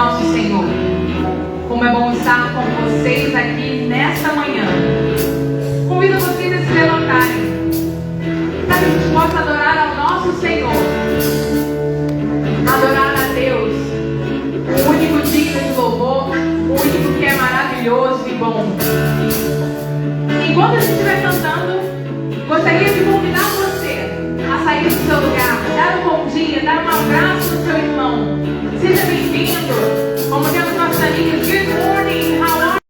Nosso Senhor, como é bom estar com vocês aqui nesta manhã. Convido vocês a se levantarem, para que a gente possa adorar ao nosso Senhor, adorar a Deus, o único digno de louvor, o único que é maravilhoso e bom. Enquanto a gente estiver cantando, gostaria de convidar você a sair do seu lugar, dar um bom dia, dar um abraço no seu irmão. Seja bem-vindo. Como temos nossos amigos, good morning, how are you?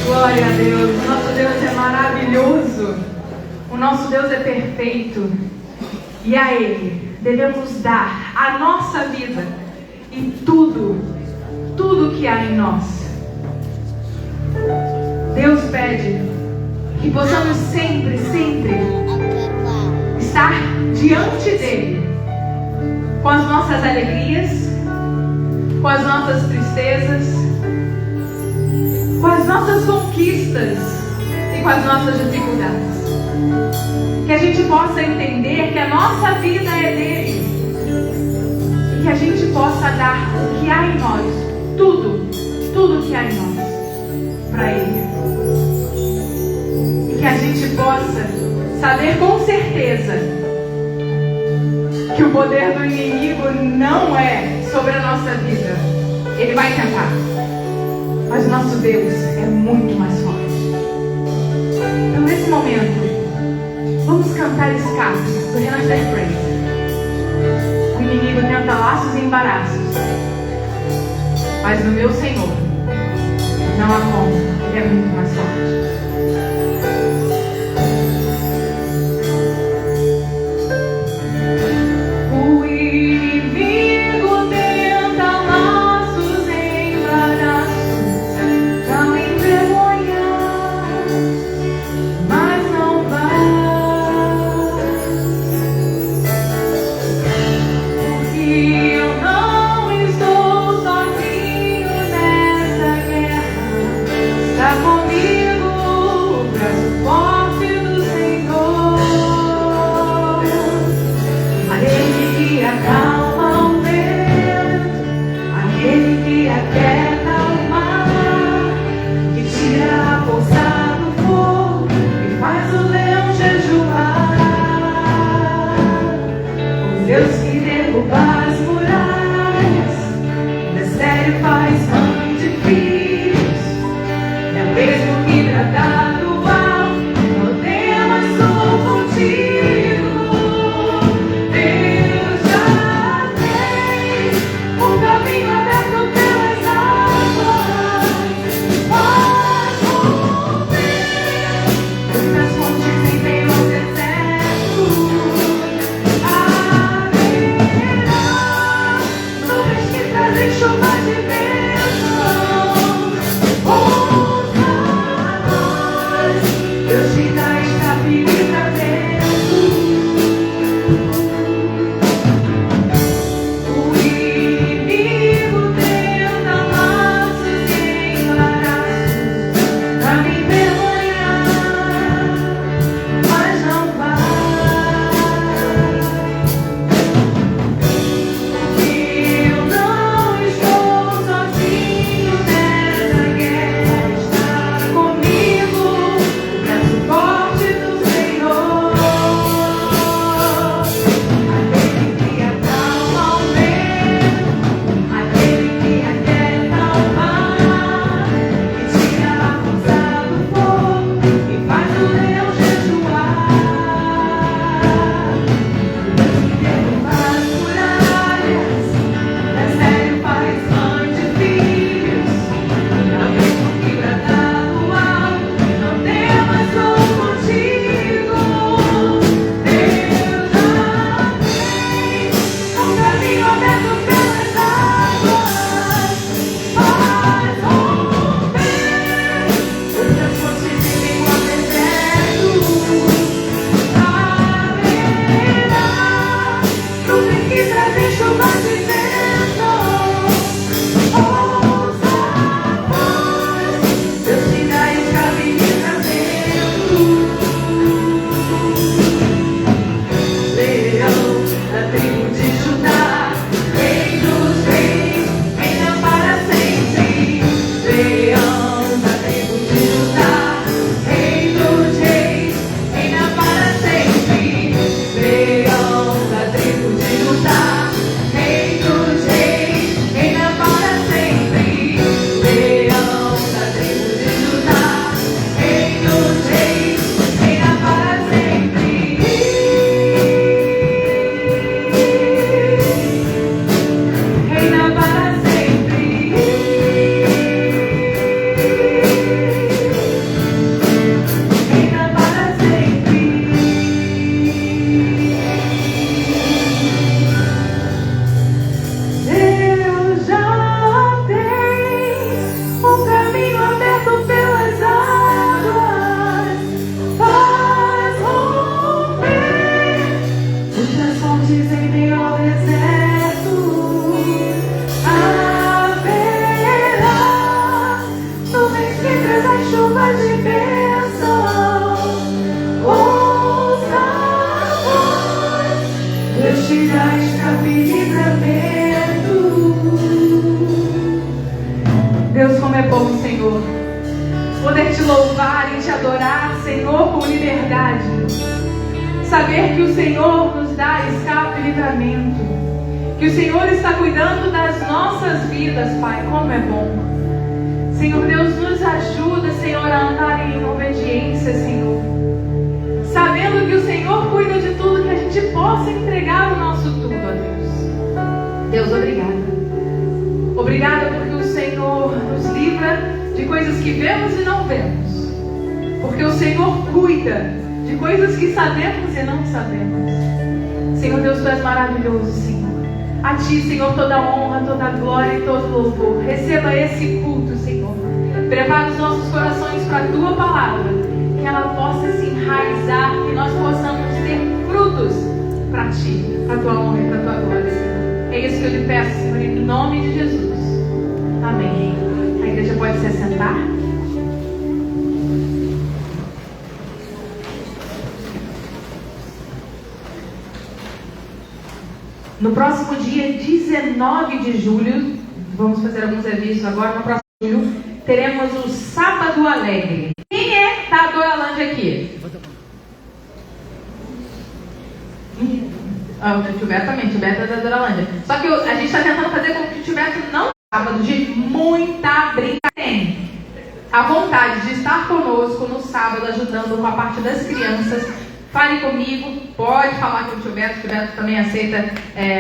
Glória a Deus, o nosso Deus é maravilhoso, o nosso Deus é perfeito e a Ele devemos dar a nossa vida e tudo que há em nós. Deus pede que possamos sempre estar diante dEle com as nossas alegrias, com as nossas tristezas, com as nossas conquistas e com as nossas dificuldades. Que a gente possa entender que a nossa vida é dele e que a gente possa dar o que há em nós, tudo que há em nós, para ele. E que a gente possa saber com certeza que o poder do inimigo não é sobre a nossa vida. Ele vai tentar, mas o nosso Deus é muito mais forte. Então, nesse momento, vamos cantar escapes do Renan Praise. O inimigo tenta laços e embaraços, Mas no meu Senhor não há como. Ele é muito mais forte. O inimigo tenta laços embaraços pra me envergonhar, mas não vai, porque eu não estou sozinho nessa guerra. Está comigo o braço forte do Senhor. Aquele que acalma o vento, aquele que aquieta o mar, que tira a força do fogo e faz o leão jejuar. O Deus que derruba as muralhas, desce e faz mãe de filhos, é o mesmo que trata do alto, não temas, sou contigo. Deus já fez um caminho aberto pelas águas, faz romper muitas fontes em meio ao deserto. Haverá nuvens que trazem chuva de bênção. Ouça a voz, Deus te dá escape e livramento. O inimigo tenta laços e embaraços pra me envergonhar, mas não vai, porque eu não estou sozinho nessa guerra. Está comigo o braço forte do Senhor. Aquele que acalma o vento, aquele que aquieta o mar, que tira a força do fogo e faz o leão jejuar. O Deus que derruba as muralhas, desce e faz mãe de filhos, é o mesmo que brada do alto, não temas, sou contigo. Deus já fez um caminho aberto pelas águas, faz romper muitas fontes em meio ao deserto. Haverá nuvens que trazem chuva de bênção. Ouça a voz, Deus te dá escape e livramento. Leão da tribo de Judá, Rei dos reis, reina para sempre. Leão da tribo de Judá, Rei dos reis, reina para sempre. Leão da tribo de Judá, Rei dos reis, reina para sempre. Leão da tribo de Judá, Rei dos reis, reina para sempre. Reina para sempre. Reina para sempre. Deus já fez um caminho aberto pelas águas, faz romper muitas fontes em meio ao deserto. Haverá nuvens que trazem chuvas de bênção. Ouça a voz, Deus te dá escape e livramento. Deus, como é bom, Senhor, poder te louvar e te adorar, Senhor, com liberdade. Saber que o Senhor nos dá escape e livramento, que o Senhor está cuidando das nossas vidas, Pai, como é bom. Senhor Deus, nos ajuda, Senhor, a andar em obediência, Senhor. Sabendo que o Senhor cuida de tudo, que a gente possa entregar o nosso tudo a Deus. Deus, obrigada. Obrigada porque o Senhor Senhor nos livra de coisas que vemos e não vemos. Porque o Senhor cuida de coisas que sabemos e não sabemos. Senhor Deus, Tu és maravilhoso, Senhor. A Ti, Senhor, toda honra, toda glória e todo louvor. Receba esse culto, Senhor. Prepara os nossos corações para a Tua palavra, que ela possa se enraizar, que nós possamos ter frutos para Ti, para a Tua honra e para a Tua glória, Senhor. É isso que eu lhe peço, Senhor, em nome de Jesus. Amém. A igreja pode se assentar. No próximo dia 19 de julho, vamos fazer alguns avisos agora, no próximo julho, teremos o Sábado Alegre. Quem é da Doralândia aqui? O tio Beto também, o tio Beto é da Doralândia. Só que a gente está tentando fazer com que o tio Beto não sábado de muita brincadeira. A vontade de estar conosco no sábado, ajudando com a parte das crianças. Fale comigo, pode falar com o tio Beto também aceita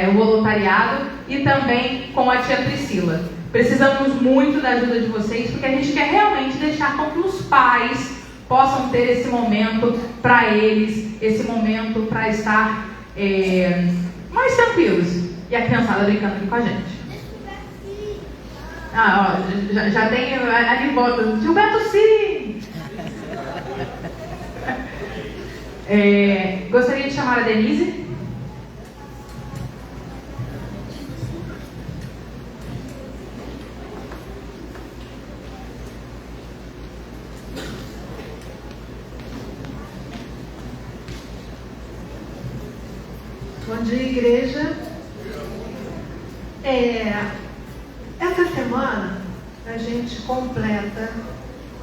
o voluntariado, e também com a tia Priscila. Precisamos muito da ajuda de vocês, porque a gente quer realmente deixar com que os pais possam ter esse momento para eles, esse momento para estar mais tranquilos. E a criançada brincando aqui com a gente. Já tem ali em volta, tio Beto, sim! Gostaria de chamar a Denise. Bom dia, igreja. Essa semana a gente completa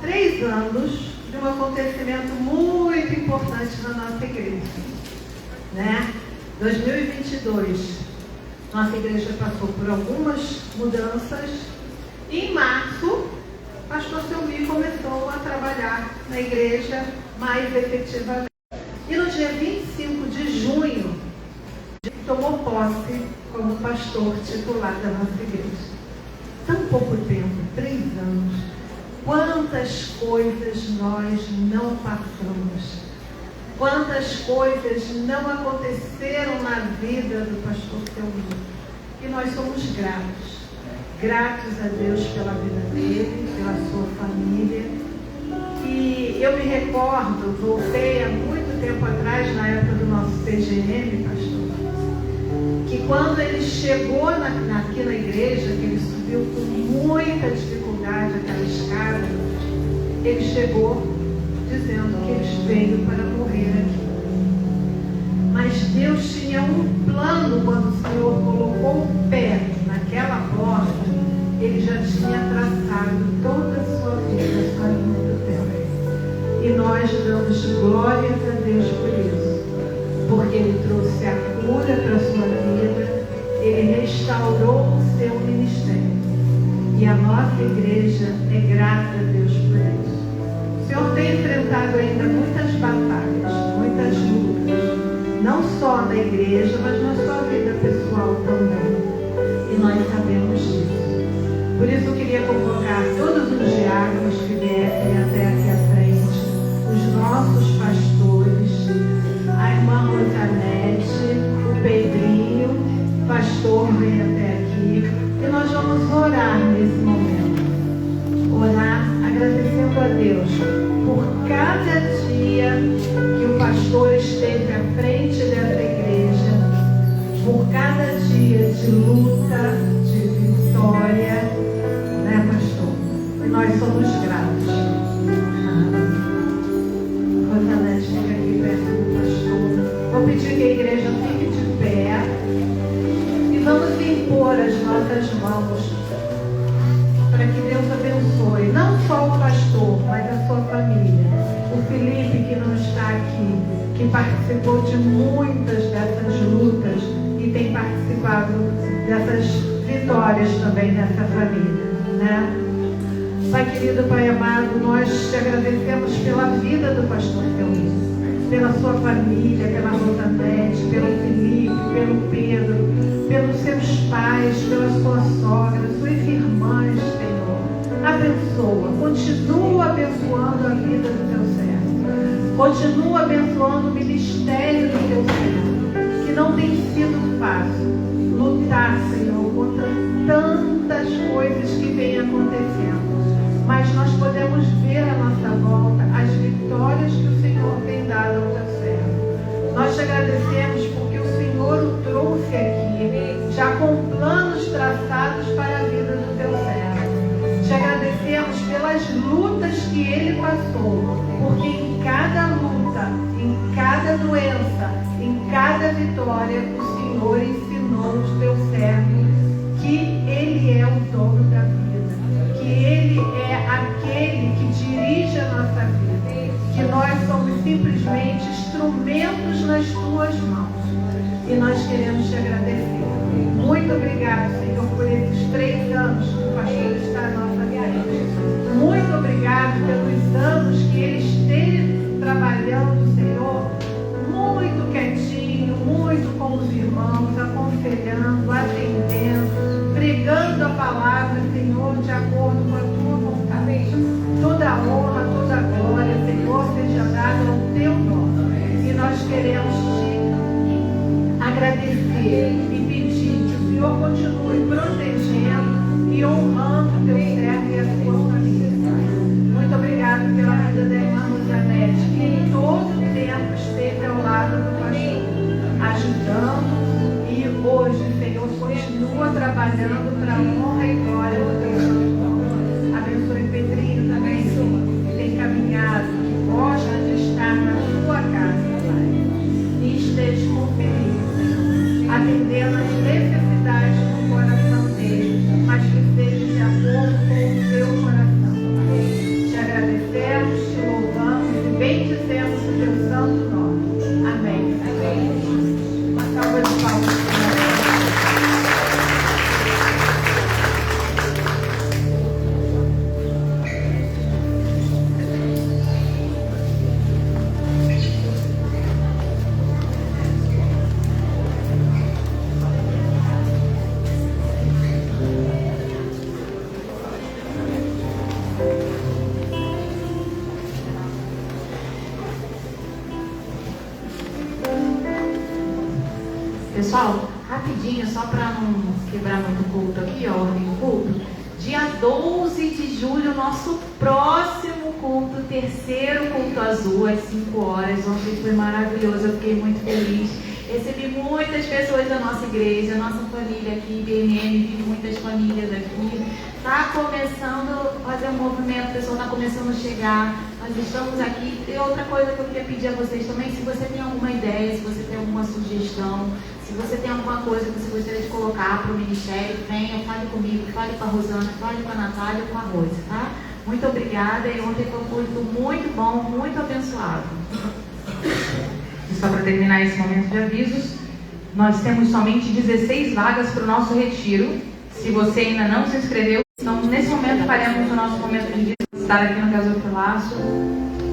3 anos de um acontecimento muito importante na nossa igreja, né? 2022, nossa igreja passou por algumas mudanças e em março, o pastor Selmi começou a trabalhar na igreja mais efetivamente. E no dia 25 de junho, tomou posse como pastor titular da nossa igreja. Tão pouco tempo, 3 anos. Quantas coisas nós não passamos, quantas coisas não aconteceram na vida do pastor Selmi, e nós somos gratos a Deus pela vida dele, pela sua família. E eu me recordo, voltei há muito tempo atrás, na época do nosso PGM, pastor, que quando ele chegou aqui na igreja, que ele subiu com muita dificuldade aquela escada, ele chegou dizendo que ele veio para morrer aqui. Mas Deus tinha um plano quando o Senhor colocou o pé naquela porta, ele já tinha traçado toda a sua vida, a sua linha do tempo. E nós damos glórias a Deus por isso, porque ele trouxe a cura para a sua vida, ele restaurou o seu ministério. E a nossa igreja é grata a Deus por isso. O Senhor tem enfrentado ainda muitas batalhas, muitas lutas, não só na igreja, mas na sua vida pessoal também. E nós sabemos disso. Por isso eu queria convocar todos os diáconos que viessem até aqui à frente, os nossos pastores, a irmã Rosanete, o Pedrinho, pastor, vem até aqui, e nós vamos orar nesse momento. Orar agradecendo a Deus por cada dia que o pastor esteve à frente dessa igreja, por cada dia de luta, de vitória, né, pastor? E nós somos gratos. Rosanete, fica aqui perto do pastor. Vou pedir que a igreja fique de pé e vamos impor as nossas mãos para que Deus abençoe não só o pastor, mas a sua família. O Felipe, que não está aqui, que participou de muitas dessas lutas e tem participado dessas vitórias também nessa família, né? Pai querido, Pai amado, nós te agradecemos pela vida do pastor Selmi, pela sua família, pela Rosanete, pelo Felipe, pelo Pedro, pelos seus pais, pela sua sogra, suas irmãs, Senhor. Continua abençoando o ministério do teu Senhor, que não tem sido fácil lutar, Senhor, contra tantas coisas que vêm acontecendo. Mas nós podemos ver à nossa volta as vitórias que o Senhor tem dado ao teu servo. Nós te agradecemos porque o Senhor o trouxe aqui, já com planos traçados para a vida do teu servo. Te agradecemos pelas lutas que ele passou, porque em cada luta, em cada doença, em cada vitória, o Senhor ensinou os teus servos que ele é o dono da vida, que ele é aquele que dirige a nossa vida, que nós somos simplesmente instrumentos nas tuas mãos. E nós queremos te agradecer. Muito obrigado, Senhor, por esses 3 anos que o pastor está na nossa igreja. Muito obrigado pelos anos que ele esteve trabalhando, Senhor, muito quietinho, muito com os irmãos, aconselhando, atendendo, pregando a palavra, Senhor, de acordo com a tua vontade. Toda a honra, toda a glória, Senhor, seja dada ao teu nome. E nós queremos te agradecer e pedir que o Senhor continue protegendo e honrando o teu servo e a sua família. Muito obrigado pela vida da irmã Rosanete, que em todo o tempo esteve ao lado do pastor, ajudando, e hoje, Senhor, continua trabalhando para a honra e glória do teu nome. Abençoe Pedrinho também, Senhor, que tem caminhado, que gosta de estar na tua casa, Pai, e esteja com feliz, Senhor, atendendo as necessidades do coração dele, mas que seja de acordo com o teu coração, Pai. Te agradecemos, te louvamos e bendizemos o teu santo nome. Amém. Amém. Uma salva de palmas. Pessoal, rapidinho, só para não quebrar muito o culto aqui, ó, o culto. Dia 12 de julho, nosso próximo culto, terceiro culto azul, às 5 horas. Ontem foi maravilhoso, eu fiquei muito feliz. Recebi muitas pessoas da nossa igreja, nossa família aqui, BNM, vi muitas famílias aqui. Está começando a fazer um movimento, o pessoal está começando a chegar. Nós estamos aqui. E outra coisa que eu queria pedir a vocês também, se você tem alguma ideia, se você tem alguma sugestão, se você tem alguma coisa que você gostaria de colocar para o ministério, venha, fale comigo, fale com a Rosana, fale com a Natália ou com a Rose, tá? Muito obrigada, e ontem foi um culto muito bom, muito abençoado. E só para terminar esse momento de avisos, nós temos somente 16 vagas para o nosso retiro. Se você ainda não se inscreveu, então nesse momento faremos o nosso momento de estar aqui no gasofilaço.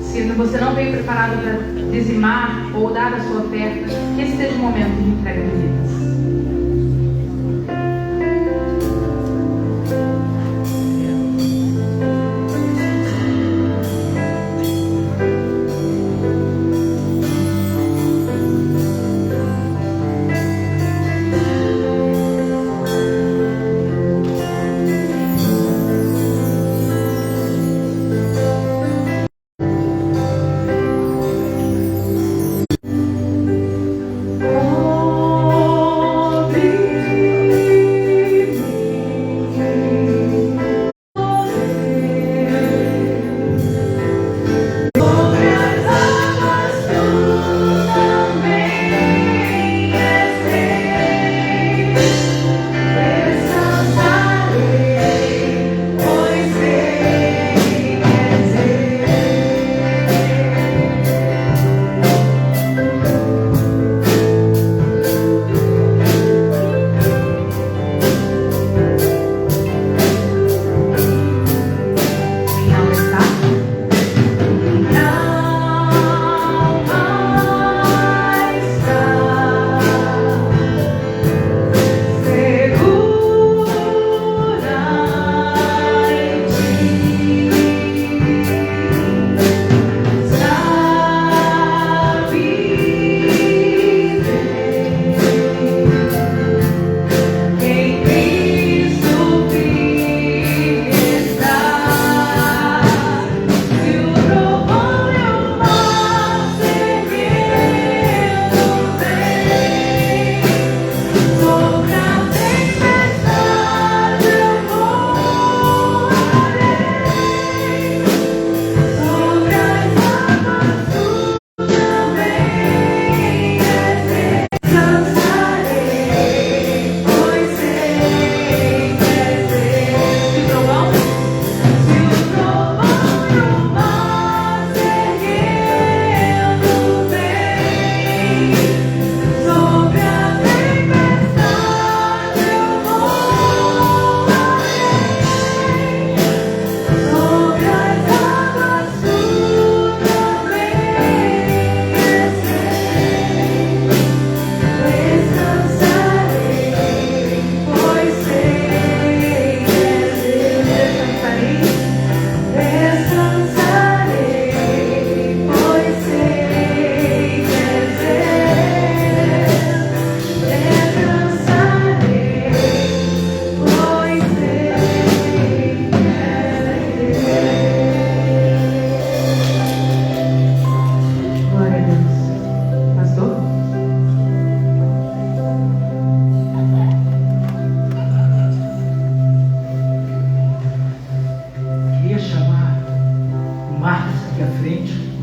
Se você não veio preparado para dizimar ou dar a sua oferta, que esse seja o momento de entrega de vidas. Oh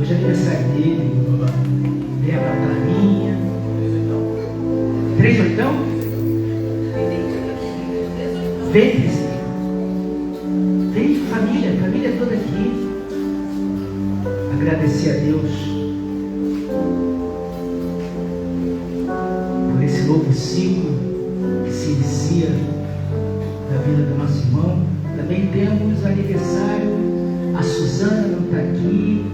Hoje é aniversário dele. Lembra a Clarinha. 3 oitão? Vem, família toda aqui. Agradecer a Deus por esse novo ciclo que se inicia na vida do nosso irmão. Também temos aniversário. A Suzana não está aqui.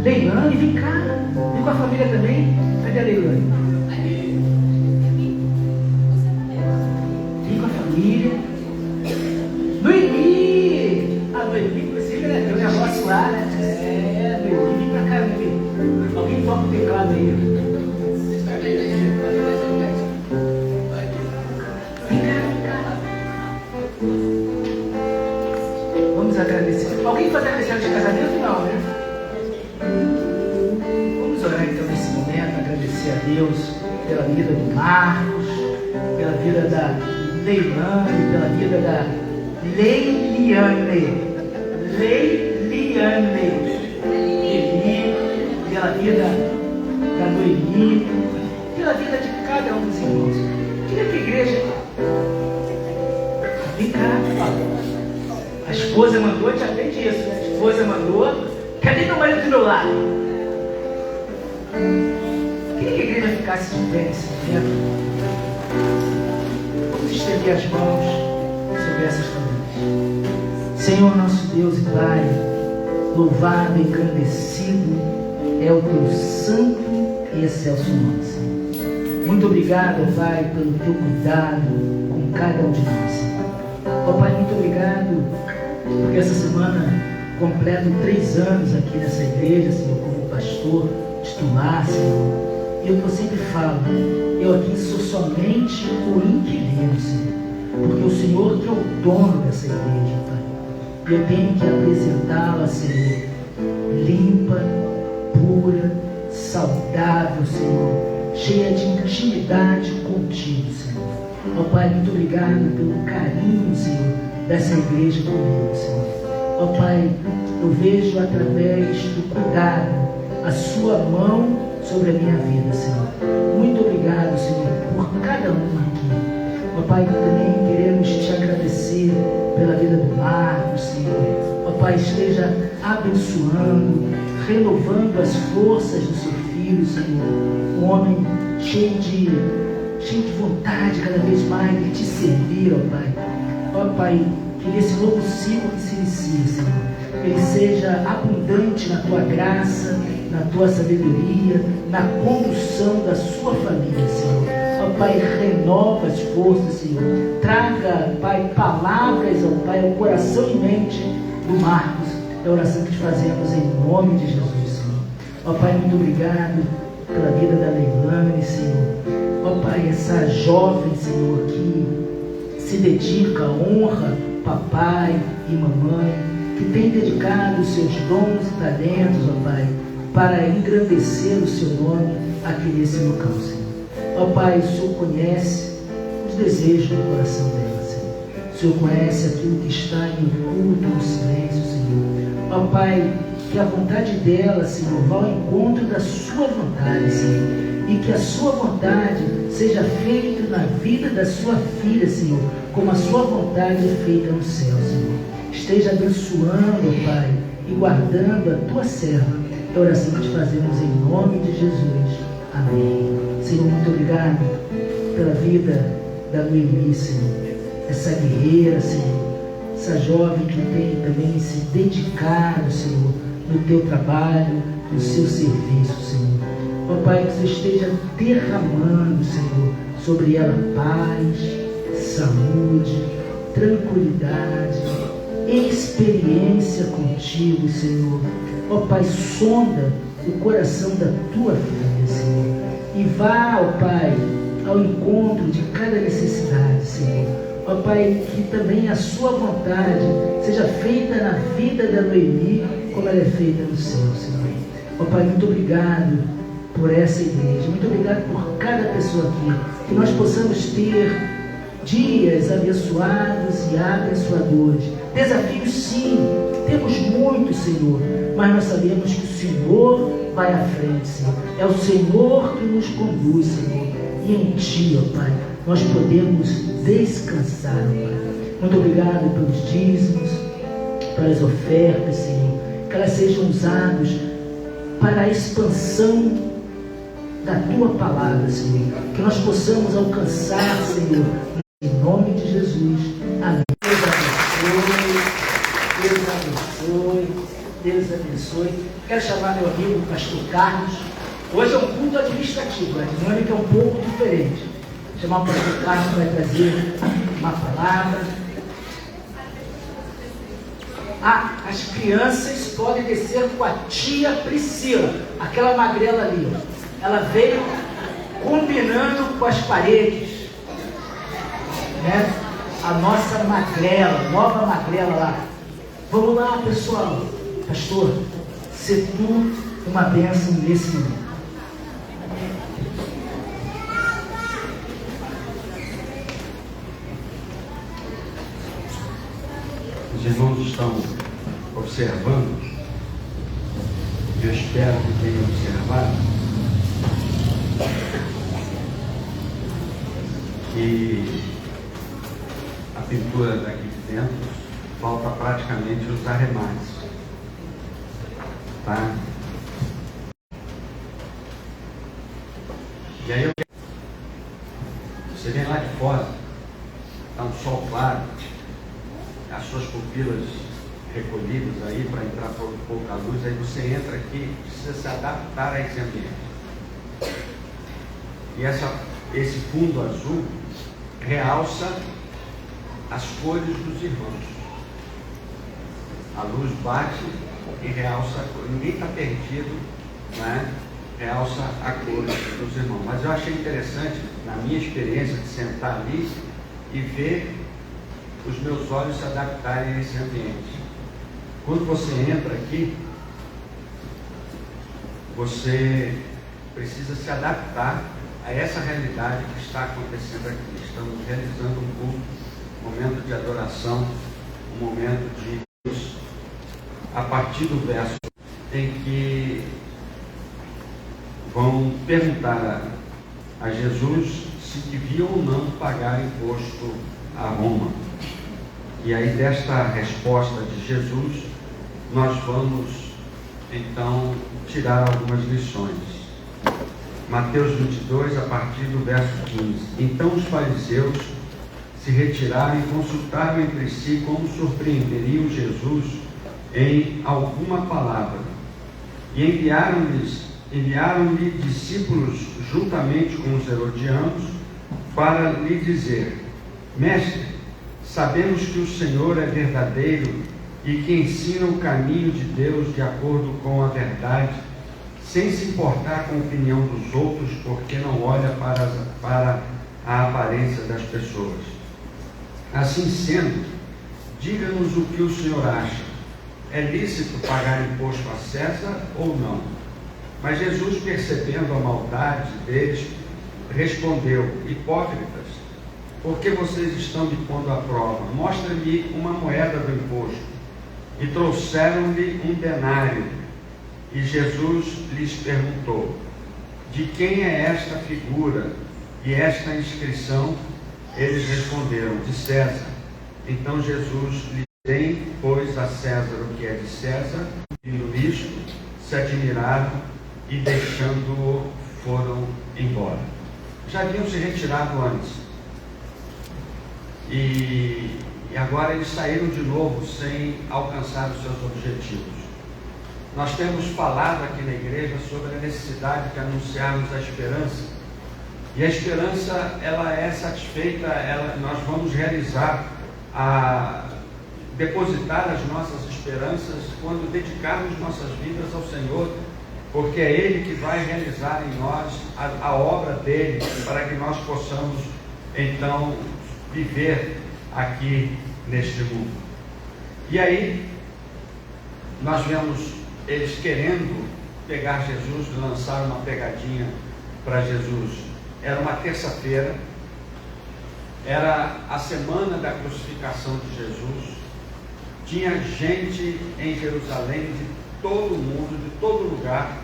Leilane, vem cá. Vem com a família também. Cadê a Leilane? Vem com a família. Noemi! A Noemi, inclusive, né? Tem um negócio lá, né? Noemi, vem pra cá, Noemi. Alguém toca o teclado aí. Vem cá. Vamos agradecer. Alguém faz aniversário de casamento? Não, né? Vamos orar então nesse momento, agradecer a Deus pela vida do Marcos, pela vida da Leilane, pela vida da Leiliane, pela vida da Noemi, pela vida de cada um dos irmãos. Queria que a igreja vem cá, a esposa mandou, te atende isso, né? A esposa mandou. Cadê meu marido do meu lado? Queria que a igreja ficasse de pé nesse momento. Vamos estender as mãos sobre essas famílias. Senhor nosso Deus e Pai, louvado e engrandecido é o teu santo e excelso nome, Senhor. Muito obrigado, Pai, pelo teu cuidado com cada um de nós, Senhor. Ó Pai, muito obrigado, porque essa semana completo 3 anos aqui nessa igreja, Senhor, como pastor titular, Senhor. E eu sempre falo, eu aqui sou somente o inquilino, Senhor, porque o Senhor que é o dono dessa igreja, Pai. E eu tenho que apresentá-la, Senhor, limpa, pura, saudável, Senhor, cheia de intimidade contigo, Senhor. Ó Pai, muito obrigado pelo carinho, Senhor, dessa igreja comigo, Senhor. Ó Pai, eu vejo através do cuidado a sua mão sobre a minha vida, Senhor. Muito obrigado, Senhor, por cada um aqui. Ó Pai, também queremos te agradecer pela vida do Marcos, Senhor. Ó Pai, esteja abençoando, renovando as forças do seu filho, Senhor. Um homem cheio de vontade cada vez mais de te servir, ó Pai. Ó Pai, que nesse novo ciclo que se inicia, Senhor, ele seja abundante na tua graça, na tua sabedoria, na condução da sua família, Senhor. Ó Pai, renova as forças, Senhor. Traga, Pai, palavras, ó Pai, ao coração e mente do Marcos. É a oração que te fazemos em nome de Jesus, Senhor. Ó Pai, muito obrigado pela vida da Leilane, Senhor. Ó Pai, essa jovem, Senhor, que se dedica, honra papai e mamãe, que tem dedicado os seus dons e talentos, ó Pai, para engrandecer o seu nome aqui nesse local, Senhor. Ó Pai, o Senhor conhece os desejos do coração dela, Senhor. O Senhor conhece aquilo que está em oculto, no silêncio, Senhor. Ó Pai, que a vontade dela, Senhor, vá ao encontro da sua vontade, Senhor. E que a sua vontade seja feita na vida da sua filha, Senhor, como a sua vontade é feita no céu, Senhor. Esteja abençoando, Pai, e guardando a tua serva. É a oração que te fazemos em nome de Jesus. Amém. Senhor, muito obrigado pela vida da Noemi, Senhor. Essa guerreira, Senhor. Essa jovem que tem também se dedicado, Senhor, no teu trabalho, no seu serviço, Senhor. Ó Pai, que você esteja derramando, Senhor, sobre ela paz, saúde, tranquilidade, experiência contigo, Senhor. Ó Pai, sonda o coração da tua filha, Senhor, e vá, ó Pai, ao encontro de cada necessidade, Senhor. Ó Pai, que também a sua vontade seja feita na vida da Noemi, como ela é feita no céu, Senhor. Ó Pai, muito obrigado por essa igreja, muito obrigado por cada pessoa aqui, que nós possamos ter dias abençoados e abençoadores. Desafios sim, temos muitos, Senhor, mas nós sabemos que o Senhor vai à frente, Senhor. É o Senhor que nos conduz, Senhor. E em Ti, ó Pai, nós podemos descansar, ó Pai. Muito obrigado pelos dízimos, pelas ofertas, Senhor. Que elas sejam usadas para a expansão da Tua palavra, Senhor. Que nós possamos alcançar, Senhor, em nome de Jesus. Amém. Deus abençoe, Deus abençoe. Quero chamar meu amigo, pastor Carlos. Hoje é um culto administrativo, a dinâmica é um pouco diferente. Vou chamar o pastor Carlos, que vai trazer uma palavra. As crianças podem descer com a tia Priscila, aquela magrela ali, ó. Ela veio combinando com as paredes, né? A nossa magrela, nova magrela lá. Vamos lá, pessoal. Pastor, se tu uma bênção nesse momento. Os irmãos estão observando, eu espero que tenham observado, que a pintura daqui de dentro falta praticamente os arremates, tá? E aí você vem lá de fora, está um sol claro, as suas pupilas recolhidas aí para entrar por pouca luz, aí você entra aqui, precisa se adaptar a esse ambiente. E esse fundo azul realça as cores dos irmãos. A luz bate e realça a cor. Ninguém está perdido, né? Realça a cor dos irmãos. Mas eu achei interessante, na minha experiência, de sentar ali e ver os meus olhos se adaptarem a esse ambiente. Quando você entra aqui, você precisa se adaptar a essa realidade que está acontecendo aqui. Estamos realizando um culto, um momento de adoração, um momento de Deus. A partir do verso em que vão perguntar a Jesus se deviam ou não pagar imposto a Roma. E aí desta resposta de Jesus, nós vamos então tirar algumas lições. Mateus 22, a partir do verso 15. Então os fariseus se retiraram e consultaram entre si como surpreenderiam Jesus em alguma palavra. E enviaram-lhe discípulos juntamente com os herodianos para lhe dizer: Mestre, sabemos que o Senhor é verdadeiro e que ensina o caminho de Deus de acordo com a verdade, sem se importar com a opinião dos outros, porque não olha para a aparência das pessoas. Assim sendo, diga-nos o que o Senhor acha. É lícito pagar imposto a César ou não? Mas Jesus, percebendo a maldade deles, respondeu: Hipócritas, por que vocês estão me pondo à prova? Mostre-me uma moeda do imposto. E trouxeram-lhe um denário. E Jesus lhes perguntou: de quem é esta figura e esta inscrição? Eles responderam: de César. Então Jesus lhes: deem, pois, a César o que é de César. E no isto se admiraram e, deixando-o, foram embora. Já haviam se retirado antes. E agora eles saíram de novo sem alcançar os seus objetivos. Nós temos falado aqui na igreja sobre a necessidade de anunciarmos a esperança. E a esperança, ela é satisfeita, nós vamos realizar, depositar as nossas esperanças quando dedicarmos nossas vidas ao Senhor, porque é Ele que vai realizar em nós a obra dele, para que nós possamos então viver aqui neste mundo. E aí nós vemos eles querendo pegar Jesus, lançar uma pegadinha para Jesus. Era uma terça-feira, era a semana da crucificação de Jesus. Tinha gente em Jerusalém de todo mundo, de todo lugar.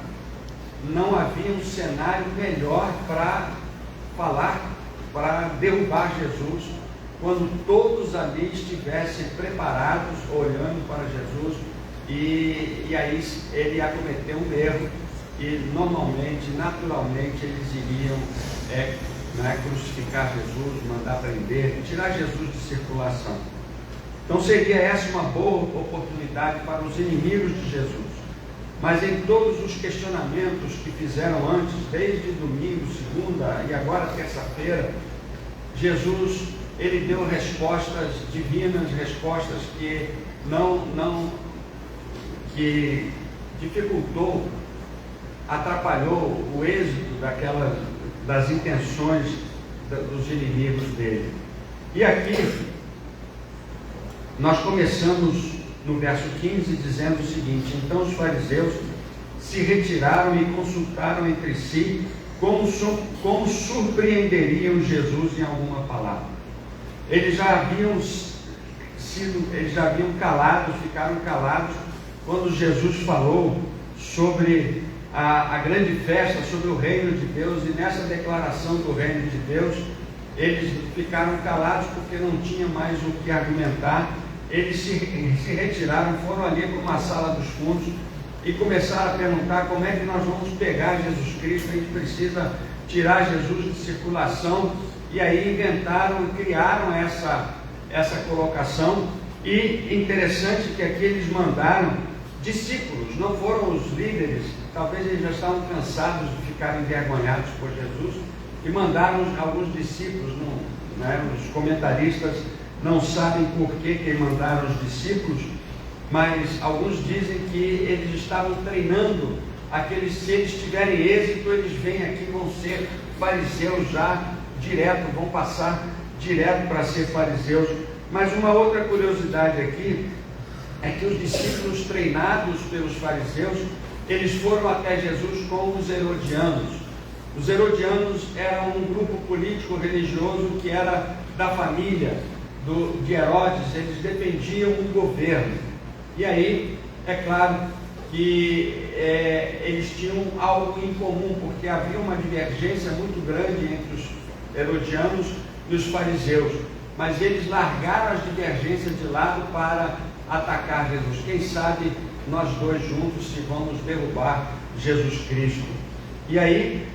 Não havia um cenário melhor para falar, para derrubar Jesus, quando todos ali estivessem preparados, olhando para Jesus, e aí ele ia cometer um erro, e normalmente, naturalmente, eles iriam crucificar Jesus, mandar prender, tirar Jesus de circulação. Então seria essa uma boa oportunidade para os inimigos de Jesus. Mas em todos os questionamentos que fizeram antes, desde domingo, segunda e agora terça-feira, Jesus, ele deu respostas divinas, respostas que que dificultou, atrapalhou o êxito das intenções dos inimigos dele. E aqui nós começamos no verso 15 dizendo o seguinte: então os fariseus se retiraram e consultaram entre si como surpreenderiam Jesus em alguma palavra. Eles já haviam calados, ficaram calados quando Jesus falou sobre a grande festa, sobre o reino de Deus, e nessa declaração do reino de Deus, eles ficaram calados porque não tinha mais o que argumentar. Eles se retiraram, foram ali para uma sala dos fundos e começaram a perguntar como é que nós vamos pegar Jesus Cristo. A gente precisa tirar Jesus de circulação. E aí inventaram e criaram essa colocação. E interessante que aqui eles mandaram discípulos, não foram os líderes. Talvez eles já estavam cansados de ficarem envergonhados por Jesus, e mandaram alguns discípulos. Os comentaristas não sabem por que mandaram os discípulos, mas alguns dizem que eles estavam treinando aqueles, se eles tiverem êxito, eles vêm aqui e vão ser fariseus já direto, vão passar direto para ser fariseus. Mas uma outra curiosidade aqui é que os discípulos treinados pelos fariseus, eles foram até Jesus com os herodianos. Os herodianos eram um grupo político religioso que era da família de Herodes. Eles dependiam do governo. E aí, é claro que eles tinham algo em comum, porque havia uma divergência muito grande entre os herodianos e os fariseus. Mas eles largaram as divergências de lado para atacar Jesus. Quem sabe nós dois juntos se vamos derrubar Jesus Cristo. E aí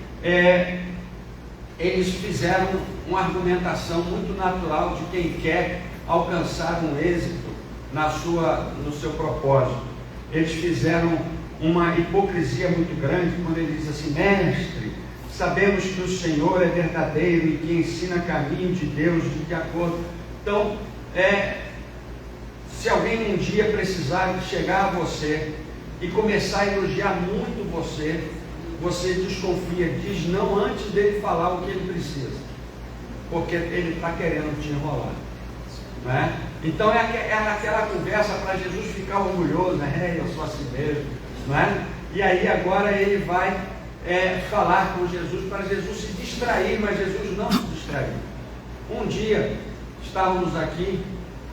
eles fizeram uma argumentação muito natural de quem quer alcançar um êxito no seu propósito. Eles fizeram uma hipocrisia muito grande quando ele diz assim: mestre, sabemos que o Senhor é verdadeiro e que ensina caminho de Deus de acordo. Então, se alguém um dia precisar chegar a você e começar a elogiar muito você desconfia, diz não antes dele falar o que ele precisa, porque ele está querendo te enrolar, não é? Então é aquela conversa para Jesus ficar orgulhoso, né? Eu sou assim mesmo, não é? E aí agora ele vai falar com Jesus para Jesus se distrair, mas Jesus não se distraiu. Um dia estávamos aqui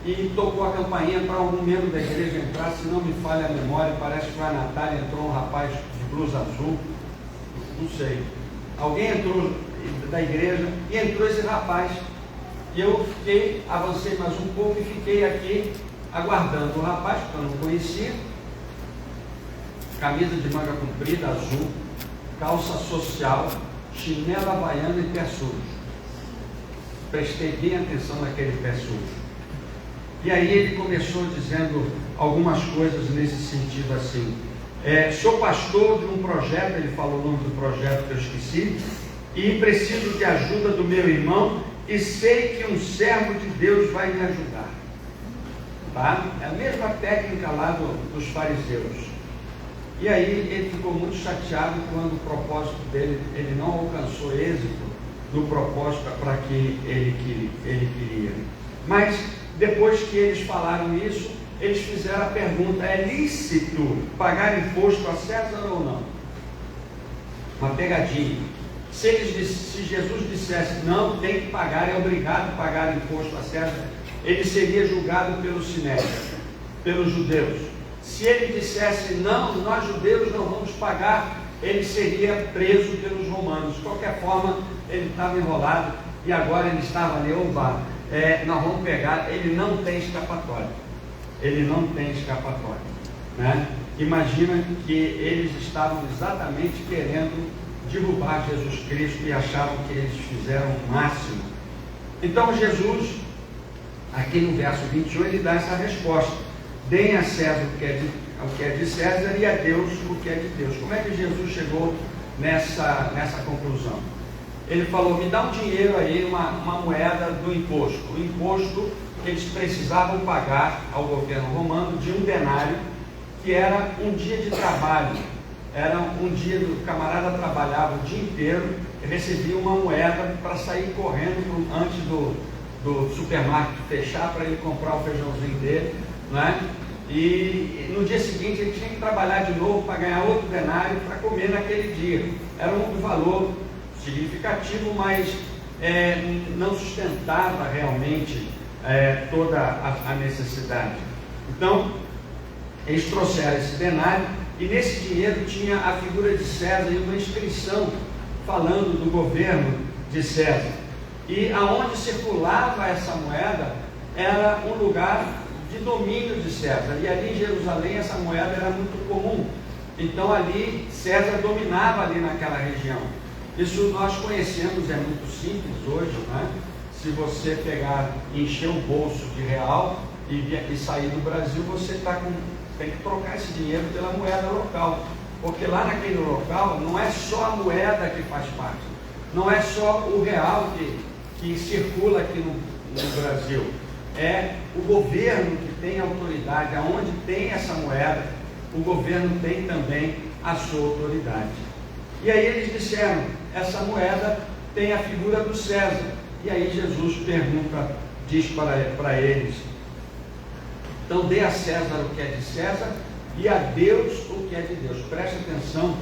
e tocou a campainha para algum membro da igreja entrar, se não me falha a memória, parece que foi a Natália, entrou um rapaz de blusa azul, não sei, alguém entrou da igreja e entrou esse rapaz, e eu avancei mais um pouco e fiquei aqui aguardando o rapaz, que eu não conhecia, camisa de manga comprida, azul, calça social, chinela havaiana e pé sujo. Prestei bem atenção naquele pé sujo. E aí ele começou dizendo algumas coisas nesse sentido assim: sou pastor de um projeto, ele falou o nome do projeto que eu esqueci, e preciso de ajuda do meu irmão, e sei que um servo de Deus vai me ajudar. Tá? É a mesma técnica lá dos fariseus. E aí ele ficou muito chateado quando o propósito dele, ele não alcançou êxito no propósito para que ele queria. Mas depois que eles falaram isso, eles fizeram a pergunta: é lícito pagar imposto a César ou não? Uma pegadinha. Se Jesus dissesse, não, tem que pagar, é obrigado a pagar imposto a César, ele seria julgado pelo Sinédrio, pelos judeus. Se ele dissesse, não, nós judeus não vamos pagar, ele seria preso pelos romanos. De qualquer forma, ele estava enrolado e agora ele estava ali, nós vamos pegar, ele não tem escapatória. Ele não tem escapatória, né? Imagina que eles estavam exatamente querendo derrubar Jesus Cristo e achavam que eles fizeram o máximo. Então Jesus, aqui no verso 21, ele dá essa resposta: deem a César o que é de César e a Deus o que é de Deus. Como é que Jesus chegou nessa conclusão? Ele falou, me dá um dinheiro aí, uma moeda do imposto. O imposto que eles precisavam pagar ao governo romano de um denário, que era um dia de trabalho. Era um dia, o camarada trabalhava o dia inteiro, recebia uma moeda para sair correndo antes do supermercado fechar, para ele comprar o feijãozinho dele, né? E no dia seguinte ele tinha que trabalhar de novo para ganhar outro denário para comer naquele dia. Era um valor significativo, mas não sustentava realmente toda a necessidade. Então, eles trouxeram esse denário e nesse dinheiro tinha a figura de César e uma inscrição falando do governo de César. E aonde circulava essa moeda era um lugar de domínio de César, e ali em Jerusalém essa moeda era muito comum. Então ali César dominava ali naquela região. Isso nós conhecemos, é muito simples hoje, né? Se você pegar e encher o bolso de real e sair do Brasil, você tem que trocar esse dinheiro pela moeda local, porque lá naquele local não é só a moeda que faz parte, não é só o real que circula aqui no Brasil, é o governo que tem autoridade. Aonde tem essa moeda, o governo tem também a sua autoridade. E aí eles disseram, essa moeda tem a figura do César. E aí Jesus diz para eles, então dê a César o que é de César e a Deus o que é de Deus. Preste atenção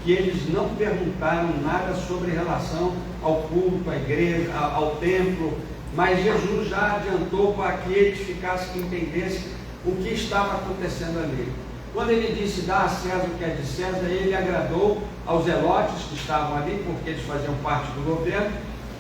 que eles não perguntaram nada sobre relação ao culto, à igreja, ao templo, mas Jesus já adiantou para que eles entendessem o que estava acontecendo ali. Quando ele disse, dá a César o que é de César, ele agradou aos zelotes que estavam ali, porque eles faziam parte do governo.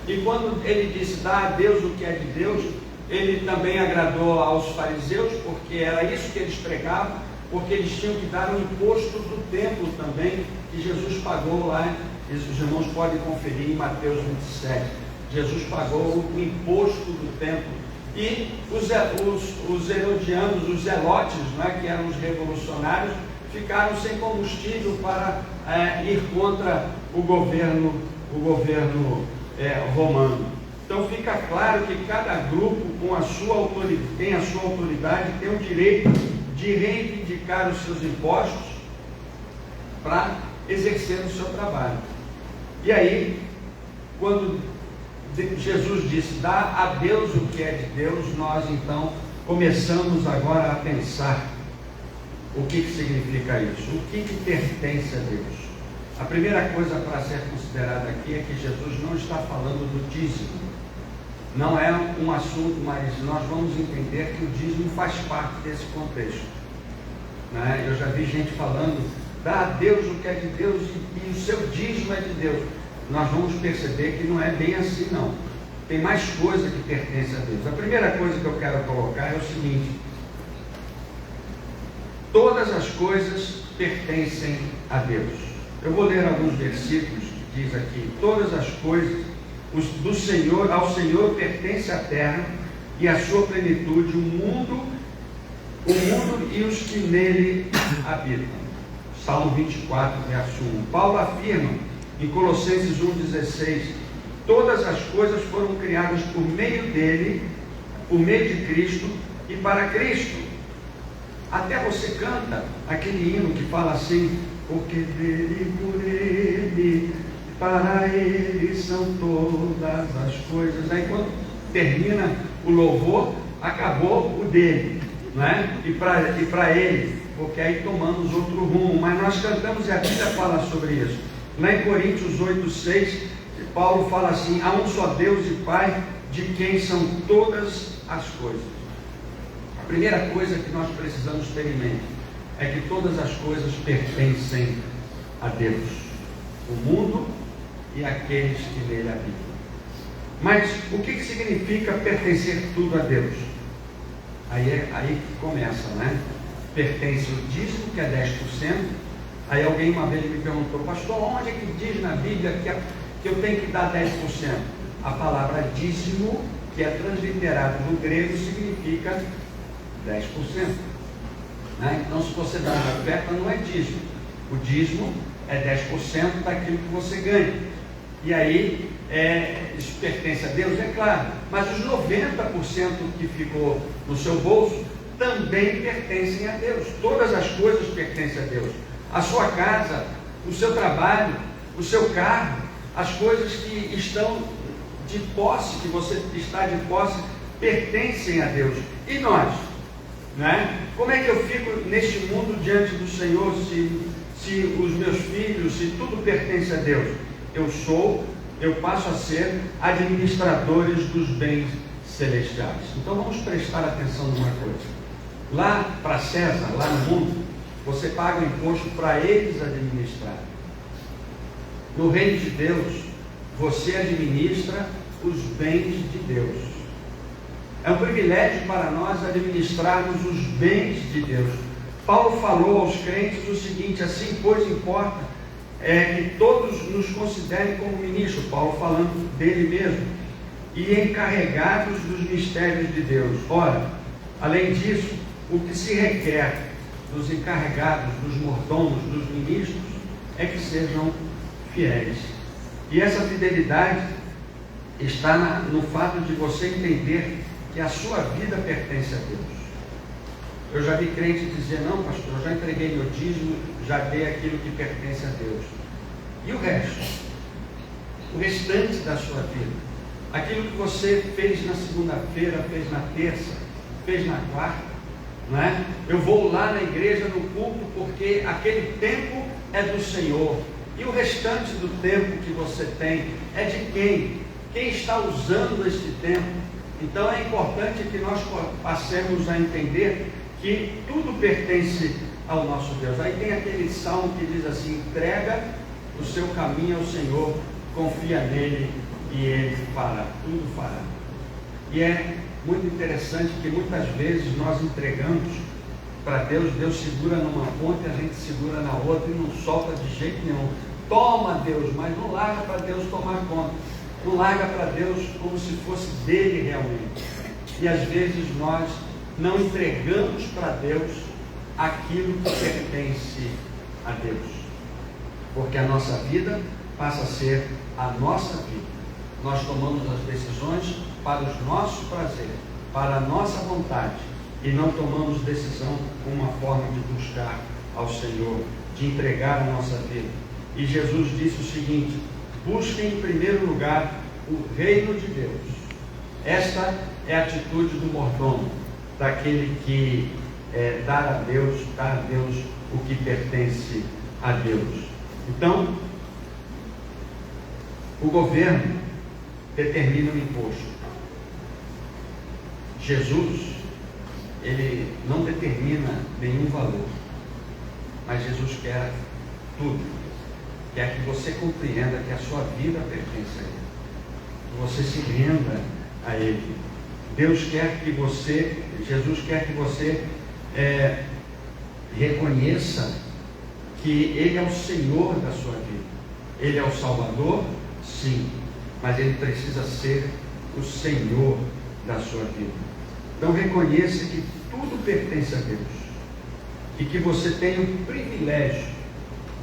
E quando ele disse, dá a Deus o que é de Deus, ele também agradou aos fariseus, porque era isso que eles pregavam, porque eles tinham que dar o imposto do templo também, que Jesus pagou lá. Os irmãos podem conferir em Mateus 27. Jesus pagou o imposto do templo. E os herodianos, os zelotes, né, que eram os revolucionários, ficaram sem combustível para ir contra o governo romano. Então fica claro que cada grupo com a sua autoridade, tem o direito de reivindicar os seus impostos para exercer o seu trabalho. E aí, quando Jesus disse, dá a Deus o que é de Deus, nós então começamos agora a pensar o que significa isso, o que pertence a Deus. A primeira coisa para ser considerada aqui é que Jesus não está falando do dízimo. Não é um assunto, mas nós vamos entender que o dízimo faz parte desse contexto, né? Eu já vi gente falando, dá a Deus o que é de Deus e o seu dízimo é de Deus. Nós vamos perceber que não é bem assim, não. Tem mais coisa que pertence a Deus. A primeira coisa que eu quero colocar é o seguinte: todas as coisas pertencem a Deus. Eu vou ler alguns versículos que diz aqui, todas as coisas do Senhor, ao Senhor pertence a terra e a sua plenitude, o mundo e os que nele habitam. Salmo 24, verso 1. Paulo afirma em Colossenses 1,16, todas as coisas foram criadas por meio dele, por meio de Cristo e para Cristo. Até você canta aquele hino que fala assim, porque dele, por ele, para ele são todas as coisas. Aí quando termina o louvor, acabou o dele, não é? E para ele, porque aí tomamos outro rumo. Mas nós cantamos e a Bíblia fala sobre isso. Lá em Coríntios 8:6, Paulo fala assim: há um só Deus e Pai, de quem são todas as coisas. A primeira coisa que nós precisamos ter em mente é que todas as coisas pertencem a Deus, o mundo e aqueles que nele habitam. Mas o que significa pertencer tudo a Deus? Aí que começa, né? Pertence o dízimo, que é 10%. Aí alguém uma vez me perguntou: pastor, onde é que diz na Bíblia que eu tenho que dar 10%? A palavra dízimo, que é transliterado no grego, significa 10%. Né? Então, se você dá uma oferta, não é dízimo. O dízimo é 10% daquilo que você ganha. E aí, isso pertence a Deus, é claro. Mas os 90% que ficou no seu bolso também pertencem a Deus. Todas as coisas pertencem a Deus. A sua casa, o seu trabalho, o seu carro, as coisas que estão de posse, que você está de posse, pertencem a Deus. E nós? Né? Como é que eu fico neste mundo diante do Senhor se os meus filhos, se tudo pertence a Deus? Eu passo a ser administradores dos bens celestiais. Então vamos prestar atenção numa coisa. Lá para César, lá no mundo, você paga o imposto para eles administrarem. No reino de Deus, você administra os bens de Deus. É um privilégio para nós administrarmos os bens de Deus. Paulo falou aos crentes o seguinte: assim, pois, importa que todos nos considerem como ministros, Paulo falando dele mesmo, e encarregados dos mistérios de Deus. Ora, além disso, o que se requer dos encarregados, dos mordomos, dos ministros, é que sejam fiéis. E essa fidelidade está no fato de você entender que a sua vida pertence a Deus. Eu já vi crente dizer: não, pastor, eu já entreguei meu dízimo, já dei aquilo que pertence a Deus. E o resto? O restante da sua vida? Aquilo que você fez na segunda-feira, fez na terça, fez na quarta, não é? Eu vou lá na igreja, no culto, porque aquele tempo é do Senhor. E o restante do tempo que você tem é de quem? Quem está usando este tempo? Então é importante que nós passemos a entender que tudo pertence ao nosso Deus. Aí tem aquele salmo que diz assim: entrega o seu caminho ao Senhor, confia nele e ele fará, tudo fará. E é muito interessante que muitas vezes nós entregamos para Deus, Deus segura numa ponta, a gente segura na outra e não solta de jeito nenhum. Toma, Deus, mas não larga para Deus tomar conta. Não larga para Deus como se fosse dele realmente. E às vezes nós não entregamos para Deus aquilo que pertence a Deus. Porque a nossa vida passa a ser a nossa vida. Nós tomamos as decisões para os nossos prazeres, para a nossa vontade, e não tomamos decisão com uma forma de buscar ao Senhor, de entregar a nossa vida. E Jesus disse o seguinte: busquem em primeiro lugar o reino de Deus. Esta é a atitude do mordomo, daquele que dá a Deus o que pertence a Deus. Então, o governo determina o imposto. Jesus, ele não determina nenhum valor, mas Jesus quer tudo. Quer que você compreenda que a sua vida pertence a Ele, que você se renda a Ele. Jesus quer que você reconheça que Ele é o Senhor da sua vida. Ele é o Salvador, sim, mas Ele precisa ser o Senhor da sua vida. Então reconheça que tudo pertence a Deus e que você tem o privilégio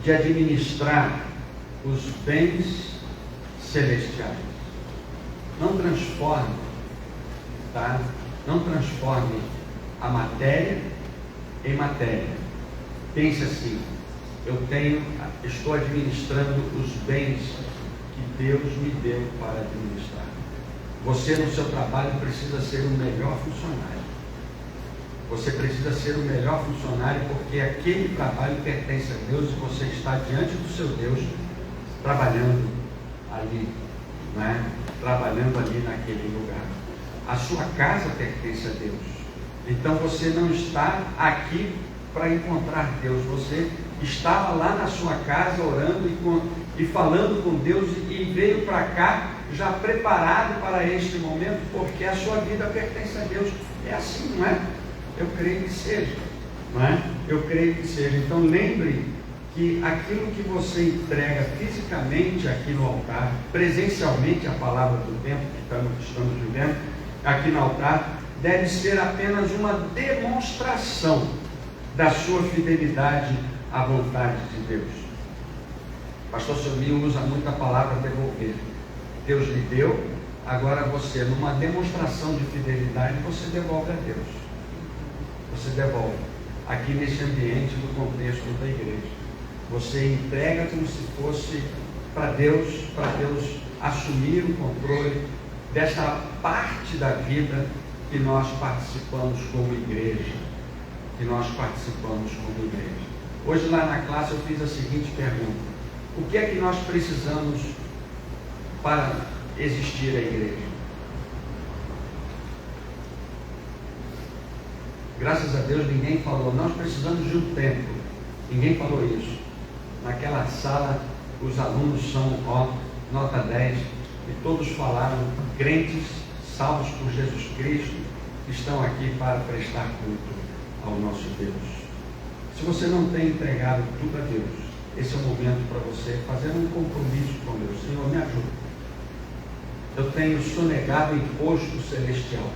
de administrar os bens celestiais. Não transforme, tá? Não transforme a matéria em matéria. Pense assim: estou administrando os bens que Deus me deu para administrar. Você no seu trabalho precisa ser o melhor funcionário. Você precisa ser o melhor funcionário porque aquele trabalho pertence a Deus e você está diante do seu Deus trabalhando ali, né? Trabalhando ali naquele lugar. A sua casa pertence a Deus. Então você não está aqui para encontrar Deus. Você estava lá na sua casa orando e falando com Deus e veio para cá já preparado para este momento, porque a sua vida pertence a Deus. É assim, não é? Eu creio que seja, não é? Eu creio que seja. Então lembre que aquilo que você entrega fisicamente aqui no altar, presencialmente a palavra do tempo que estamos vivendo aqui no altar, deve ser apenas uma demonstração da sua fidelidade à vontade de Deus. Pastor Silvio usa muito a palavra devolver. Deus lhe deu, agora você, numa demonstração de fidelidade, você devolve a Deus. Você devolve. Aqui nesse ambiente, no contexto da igreja. Você entrega como se fosse para Deus assumir o controle dessa parte da vida que nós participamos como igreja. Hoje lá na classe eu fiz a seguinte pergunta: o que é que nós precisamos para existir a igreja? Graças a Deus ninguém falou, nós precisamos de um templo. Ninguém falou isso. Naquela sala os alunos são nota 10 e todos falaram crentes, salvos por Jesus Cristo, que estão aqui para prestar culto ao nosso Deus. Se você não tem entregado tudo a Deus, esse é o momento para você fazer um compromisso com Deus. Senhor, me ajuda. Eu tenho sonegado o imposto celestial,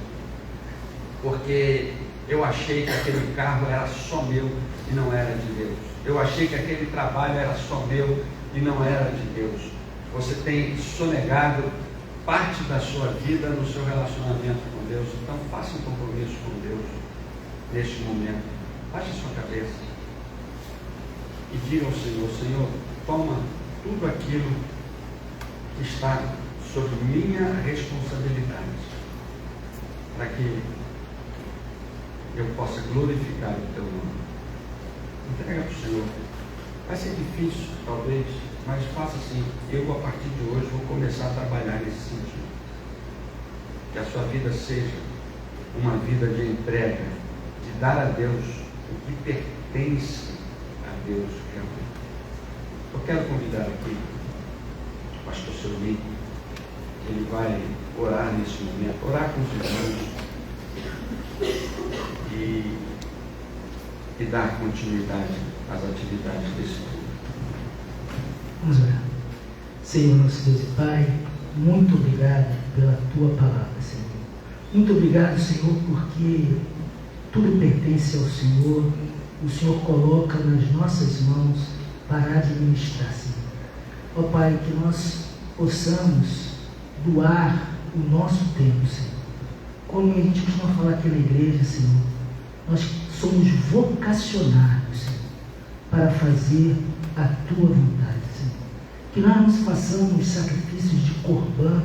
porque eu achei que aquele carro era só meu e não era de Deus. Eu achei que aquele trabalho era só meu e não era de Deus. Você tem sonegado parte da sua vida no seu relacionamento com Deus. Então faça um compromisso com Deus neste momento. Baixe a sua cabeça e diga ao Senhor: Senhor, toma tudo aquilo que está sob minha responsabilidade, para que eu possa glorificar o Teu nome. Entrega para o Senhor. Vai ser difícil, talvez, mas faça assim: eu a partir de hoje vou começar a trabalhar nesse sentido. Que a sua vida seja uma vida de entrega, de dar a Deus o que pertence a Deus realmente. Eu quero convidar aqui o pastor Silvio, que ele vai orar nesse momento, orar com os irmãos e dar continuidade às atividades desse culto. Vamos orar. Senhor, nosso Deus e Pai, muito obrigado pela Tua palavra, Senhor. Muito obrigado, Senhor, porque tudo pertence ao Senhor. O Senhor coloca nas nossas mãos para administrar, Senhor. Ó Pai, que nós possamos doar o nosso tempo, Senhor. Como a gente costuma falar aqui na igreja, Senhor, nós somos vocacionados, Senhor, para fazer a Tua vontade, Senhor. Que nós não façamos sacrifícios de corbã,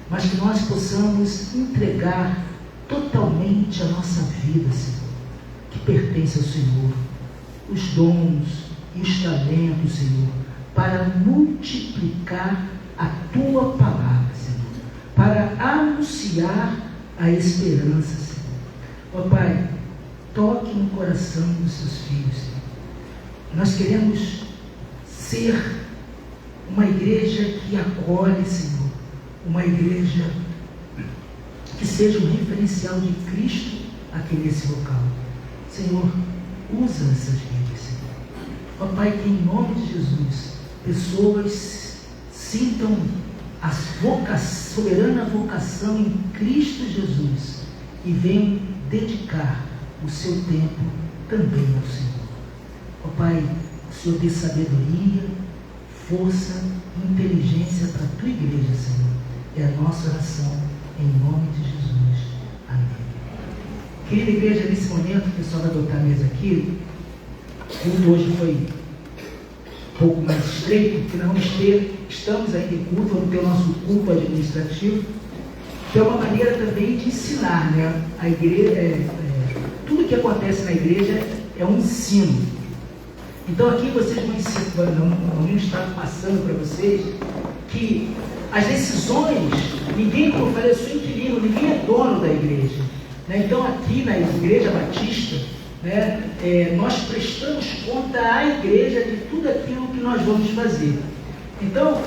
mas que nós possamos entregar totalmente a nossa vida, Senhor, que pertence ao Senhor, os dons e os talentos, Senhor, para multiplicar a Tua palavra, Senhor, para anunciar a esperança, Senhor. Ó Pai, toque no coração dos Seus filhos, Senhor. Nós queremos ser uma igreja que acolhe, Senhor, uma igreja que seja um referencial de Cristo aqui nesse local. Senhor, usa essas vidas, Senhor. Ó Pai, que em nome de Jesus, pessoas sintam a soberana vocação em Cristo Jesus e venham dedicar o seu tempo também ao Senhor. Ó Pai, o Senhor dê sabedoria, força e inteligência para a Tua igreja, Senhor. É a nossa oração em nome de Jesus. Amém. Querida igreja, nesse momento, o pessoal vai botar a mesa aqui. O culto hoje foi um pouco mais estreito, porque nós estamos ainda em culto, vamos ter o nosso culto administrativo, que é uma maneira também de ensinar, né? A igreja, tudo que acontece na igreja é um ensino. Então aqui vocês vão estar passando para vocês que as decisões, ninguém, como eu falei, eu sou inquilino, ninguém é dono da igreja. Né? Então aqui na Igreja Batista, né, nós prestamos conta à igreja de tudo aquilo que nós vamos fazer. Então,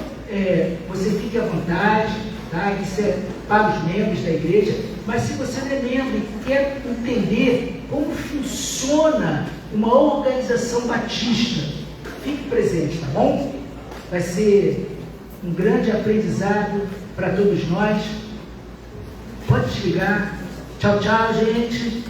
você fique à vontade, tá? Isso é para os membros da igreja, mas se você não é membro e quer entender como funciona uma organização batista, fique presente, tá bom? Vai ser um grande aprendizado para todos nós. Pode desligar. Tchau, tchau, gente.